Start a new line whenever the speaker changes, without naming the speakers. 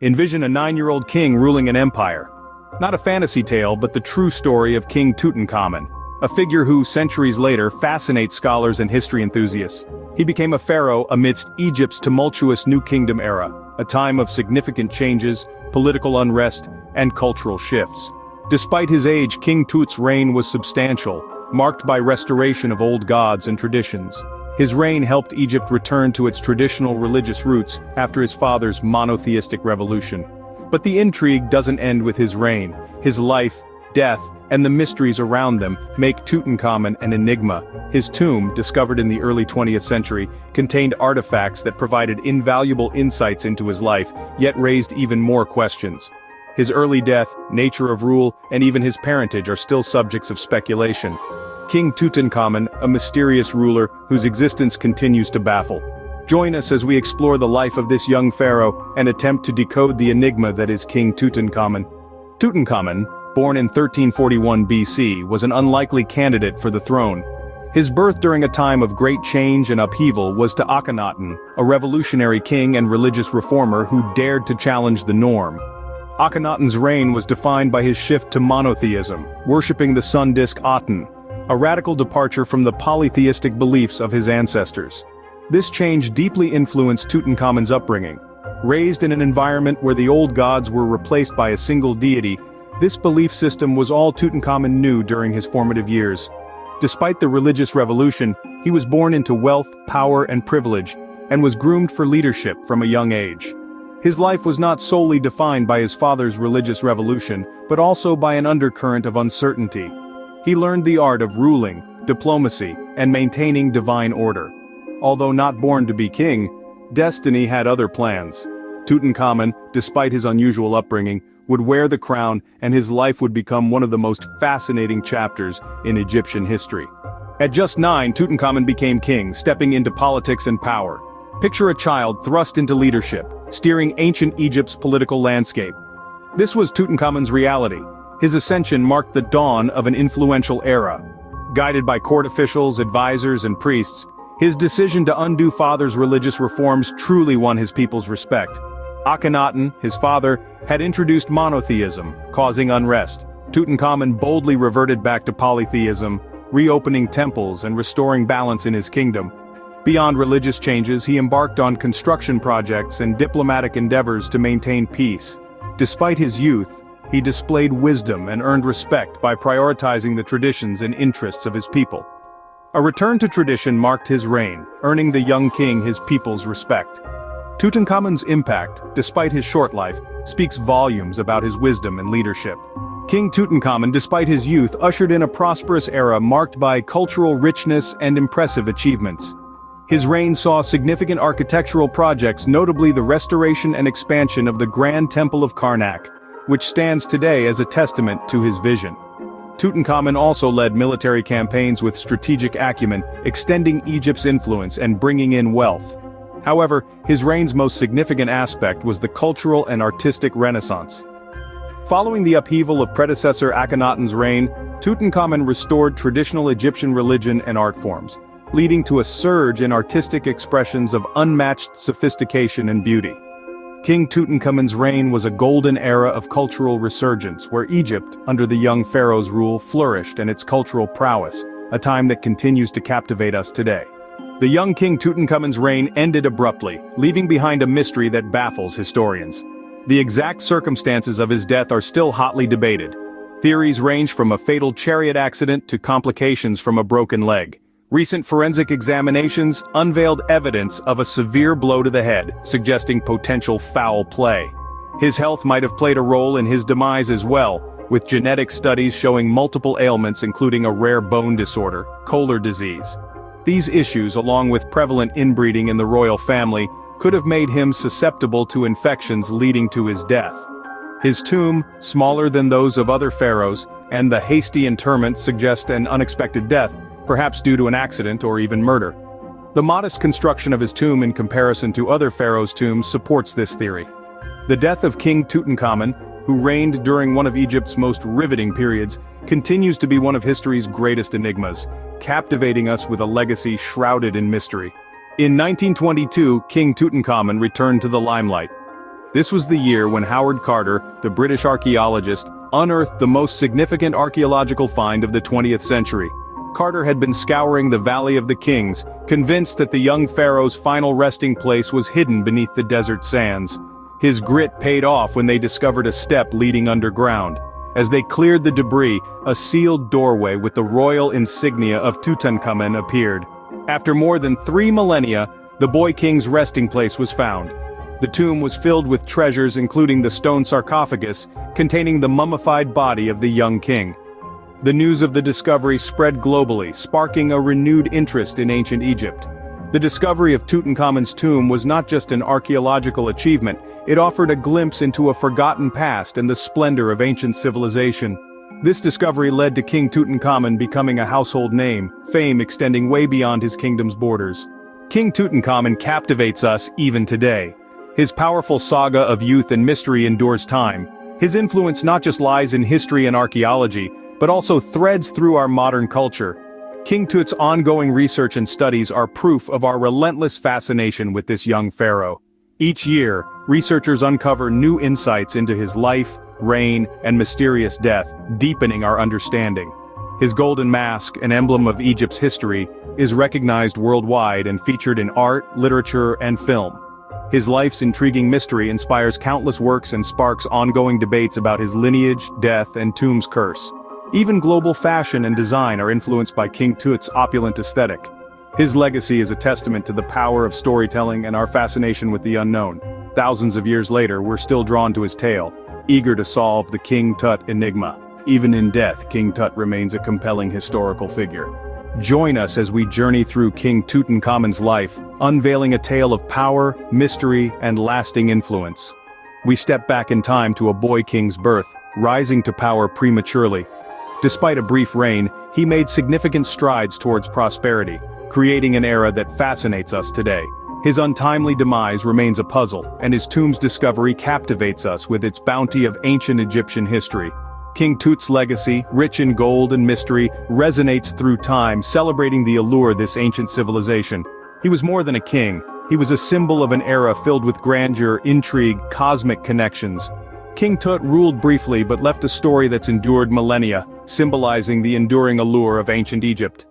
Envision a 9-year-old king ruling an empire. Not a fantasy tale, but the true story of King Tutankhamun, a figure who, centuries later, fascinates scholars and history enthusiasts. He became a pharaoh amidst Egypt's tumultuous New Kingdom era, a time of significant changes, political unrest, and cultural shifts. Despite his age, King Tut's reign was substantial, marked by restoration of old gods and traditions. His reign helped Egypt return to its traditional religious roots after his father's monotheistic revolution. But the intrigue doesn't end with his reign. His life, death, and the mysteries around them make Tutankhamun an enigma. His tomb, discovered in the early 20th century, contained artifacts that provided invaluable insights into his life, yet raised even more questions. His early death, nature of rule, and even his parentage are still subjects of speculation. King Tutankhamun, a mysterious ruler whose existence continues to baffle. Join us as we explore the life of this young pharaoh and attempt to decode the enigma that is King Tutankhamun. Tutankhamun, born in 1341 BC, was an unlikely candidate for the throne. His birth during a time of great change and upheaval was to Akhenaten, a revolutionary king and religious reformer who dared to challenge the norm. Akhenaten's reign was defined by his shift to monotheism, worshipping the sun disk Aten, a radical departure from the polytheistic beliefs of his ancestors. This change deeply influenced Tutankhamun's upbringing. Raised in an environment where the old gods were replaced by a single deity, this belief system was all Tutankhamun knew during his formative years. Despite the religious revolution, he was born into wealth, power, and privilege, and was groomed for leadership from a young age. His life was not solely defined by his father's religious revolution, but also by an undercurrent of uncertainty. He learned the art of ruling, diplomacy, and maintaining divine order. Although not born to be king, destiny had other plans. Tutankhamun, despite his unusual upbringing, would wear the crown, and his life would become one of the most fascinating chapters in Egyptian history. At just 9, Tutankhamun became king, stepping into politics and power. Picture a child thrust into leadership, steering ancient Egypt's political landscape. This was Tutankhamun's reality. His ascension marked the dawn of an influential era. Guided by court officials, advisors, and priests, his decision to undo father's religious reforms truly won his people's respect. Akhenaten, his father, had introduced monotheism, causing unrest. Tutankhamun boldly reverted back to polytheism, reopening temples and restoring balance in his kingdom. Beyond religious changes, he embarked on construction projects and diplomatic endeavors to maintain peace. Despite his youth, he displayed wisdom and earned respect by prioritizing the traditions and interests of his people. A return to tradition marked his reign, earning the young king his people's respect. Tutankhamun's impact, despite his short life, speaks volumes about his wisdom and leadership. King Tutankhamun, despite his youth, ushered in a prosperous era marked by cultural richness and impressive achievements. His reign saw significant architectural projects, notably the restoration and expansion of the Grand Temple of Karnak, which stands today as a testament to his vision. Tutankhamun also led military campaigns with strategic acumen, extending Egypt's influence and bringing in wealth. However, his reign's most significant aspect was the cultural and artistic renaissance. Following the upheaval of predecessor Akhenaten's reign, Tutankhamun restored traditional Egyptian religion and art forms, leading to a surge in artistic expressions of unmatched sophistication and beauty. King Tutankhamun's reign was a golden era of cultural resurgence where Egypt, under the young pharaoh's rule, flourished in its cultural prowess, a time that continues to captivate us today. The young King Tutankhamun's reign ended abruptly, leaving behind a mystery that baffles historians. The exact circumstances of his death are still hotly debated. Theories range from a fatal chariot accident to complications from a broken leg. Recent forensic examinations unveiled evidence of a severe blow to the head, suggesting potential foul play. His health might have played a role in his demise as well, with genetic studies showing multiple ailments including a rare bone disorder, Kohler disease. These issues, along with prevalent inbreeding in the royal family, could have made him susceptible to infections leading to his death. His tomb, smaller than those of other pharaohs, and the hasty interment suggest an unexpected death, perhaps due to an accident or even murder. The modest construction of his tomb in comparison to other pharaohs' tombs supports this theory. The death of King Tutankhamun, who reigned during one of Egypt's most riveting periods, continues to be one of history's greatest enigmas, captivating us with a legacy shrouded in mystery. In 1922, King Tutankhamun returned to the limelight. This was the year when Howard Carter, the British archaeologist, unearthed the most significant archaeological find of the 20th century. Carter had been scouring the Valley of the Kings, convinced that the young pharaoh's final resting place was hidden beneath the desert sands. His grit paid off when they discovered a step leading underground. As they cleared the debris, a sealed doorway with the royal insignia of Tutankhamen appeared. After more than 3 millennia, the boy king's resting place was found. The tomb was filled with treasures, including the stone sarcophagus containing the mummified body of the young king. The news of the discovery spread globally, sparking a renewed interest in ancient Egypt. The discovery of Tutankhamun's tomb was not just an archaeological achievement, it offered a glimpse into a forgotten past and the splendor of ancient civilization. This discovery led to King Tutankhamun becoming a household name, fame extending way beyond his kingdom's borders. King Tutankhamun captivates us even today. His powerful saga of youth and mystery endures time. His influence not just lies in history and archaeology, but also threads through our modern culture. King Tut's ongoing research and studies are proof of our relentless fascination with this young pharaoh. Each year, researchers uncover new insights into his life, reign, and mysterious death, deepening our understanding. His golden mask, an emblem of Egypt's history, is recognized worldwide and featured in art, literature, and film. His life's intriguing mystery inspires countless works and sparks ongoing debates about his lineage, death, and tomb's curse. Even global fashion and design are influenced by King Tut's opulent aesthetic. His legacy is a testament to the power of storytelling and our fascination with the unknown. Thousands of years later, we're still drawn to his tale, eager to solve the King Tut enigma. Even in death, King Tut remains a compelling historical figure. Join us as we journey through King Tutankhamun's life, unveiling a tale of power, mystery, and lasting influence. We step back in time to a boy king's birth, rising to power prematurely. Despite a brief reign, he made significant strides towards prosperity, creating an era that fascinates us today. His untimely demise remains a puzzle, and his tomb's discovery captivates us with its bounty of ancient Egyptian history. King Tut's legacy, rich in gold and mystery, resonates through time, celebrating the allure of this ancient civilization. He was more than a king. He was a symbol of an era filled with grandeur, intrigue, cosmic connections. King Tut ruled briefly but left a story that's endured millennia, symbolizing the enduring allure of ancient Egypt.